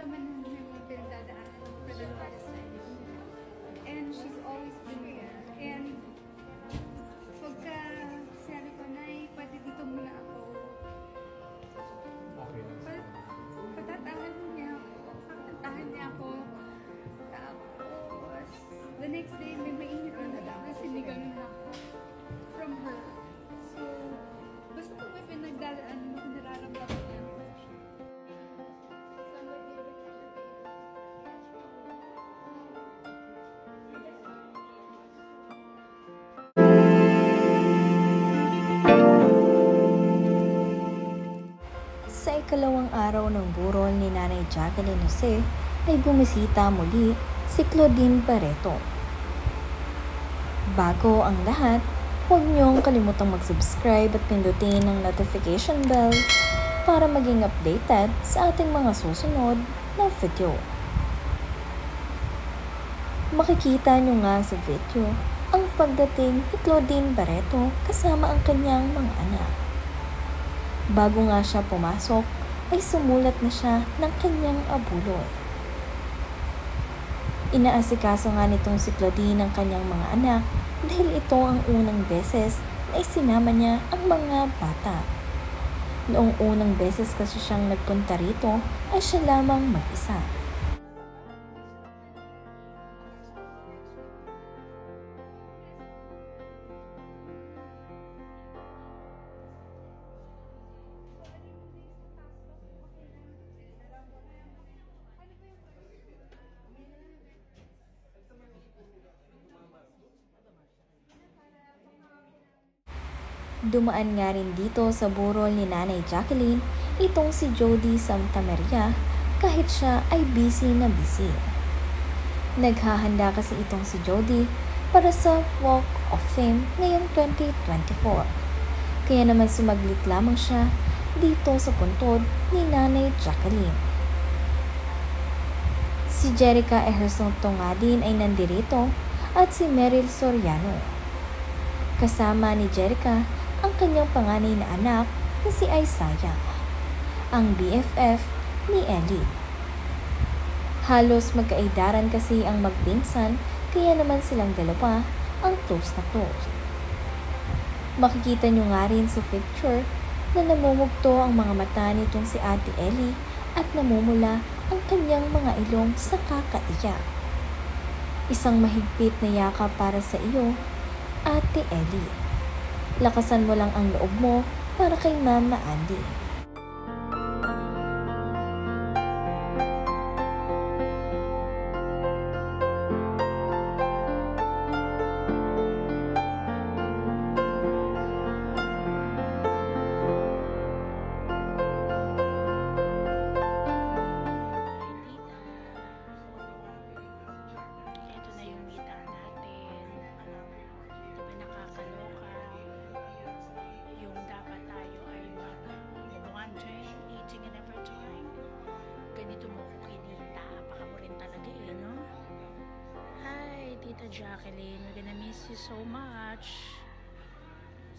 naman yung mga pinagdadaanan ng para sa iyo. And she's always been there. And pagka sinabi ko na pwede dito muna ako, patatahan niya ako. Tapos, the next day, may mainit na sinigang na ako from her. So, basta kung may pinagdadaan mo, nararamdaman niya. Sa ikalawang araw ng burol ni Nanay Jacqueline Jose ay bumisita muli si Claudine Barreto. Bago ang lahat, huwag niyong kalimutang mag-subscribe at pindutin ang notification bell para maging updated sa ating mga susunod na video. Makikita niyo nga sa video ang pagdating ni Claudine Barreto kasama ang kanyang mga anak. Bago nga siya pumasok, ay sumulat na siya ng kanyang abuloy. Inaasikaso nga nitong si Claudine ang kanyang mga anak dahil ito ang unang beses na isinama niya ang mga bata. Noong unang beses kasi siyang nagpunta rito ay siya lamang mag-isa. Dumaan nga rin dito sa burol ni Nanay Jacqueline itong si Jody Santamaria kahit siya ay busy na busy. Naghahanda kasi itong si Jody para sa Walk of Fame ngayong 2024. Kaya naman sumaglit lamang siya dito sa puntod ni Nanay Jacqueline. Si Jerica Ejercito nga din ay nandirito at si Meryl Soriano. Kasama ni Jerica ang kanyang panganay na anak na si Isaiah, ang BFF ni Ellie. Halos magkaedaran kasi ang magpinsan kaya naman silang dalawa ang close na close. Makikita nyo nga rin sa picture na namumugto ang mga mata nitong si Ate Ellie at namumula ang kanyang mga ilong sa kakaiyak. Isang mahigpit na yakap para sa iyo, Ate Ellie. Lakasan mo lang ang loob mo para kay Mama Andy. Tita Jacqueline, we're gonna miss you so much.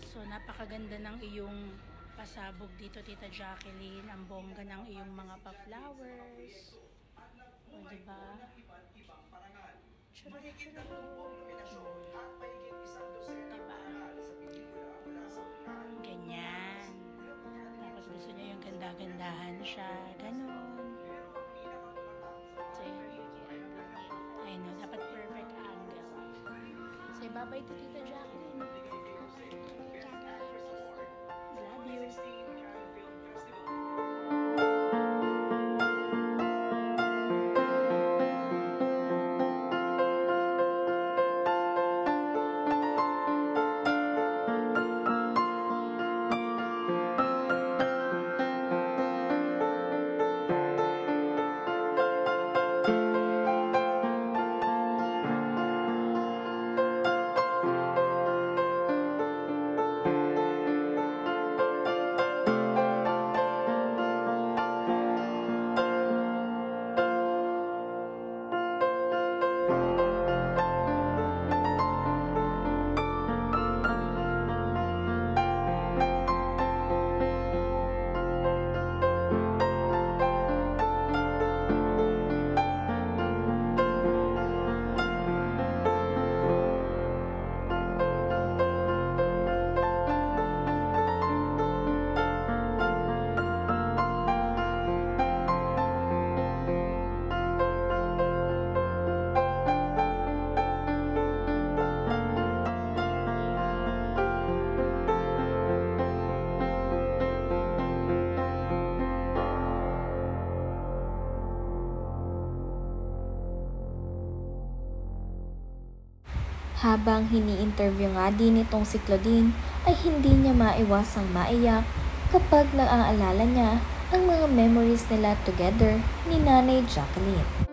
So napakaganda ng iyong pasabog dito, Tita Jacqueline. Ang bongga ng iyong mga pa-flowers. O, diba? Diba? Ganyan. Tapos gusto niya yung ganda-gandahan siya. Ganon. I know, dapat perfect angle. Say bye-bye to Tita Jacqueline. Love you. Habang hini-interview nga din itong si Claudine ay hindi niya maiwasang maiyak kapag naaalala niya ang mga memories nila together ni Nanay Jacqueline.